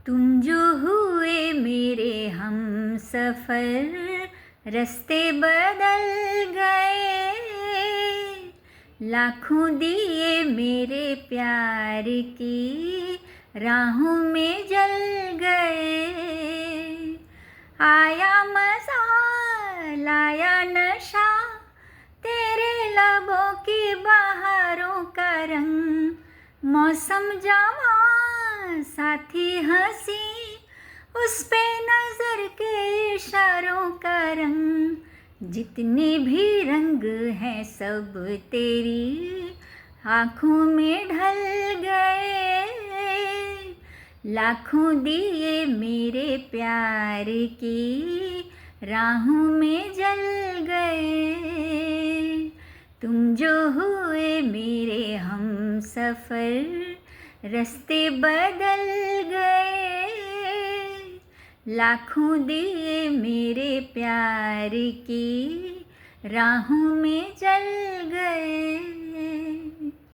तुम जो हुए मेरे हम सफ़र, रास्ते बदल गए। लाखों दिए मेरे प्यार की राहों में जल गए। आया मज़ा लाया नशा, तेरे लबों की बहारों का रंग। मौसम जवां साथी हंसी, उस पे नजर के इशारों का रंग। जितने भी रंग हैं सब तेरी आँखों में ढल गए। लाखों दिए मेरे प्यार की राहों में जल गए। तुम जो हुए मेरे हम सफ़र, रास्ते बदल गए। लाखों दिए मेरे प्यार की राहों में जल गए।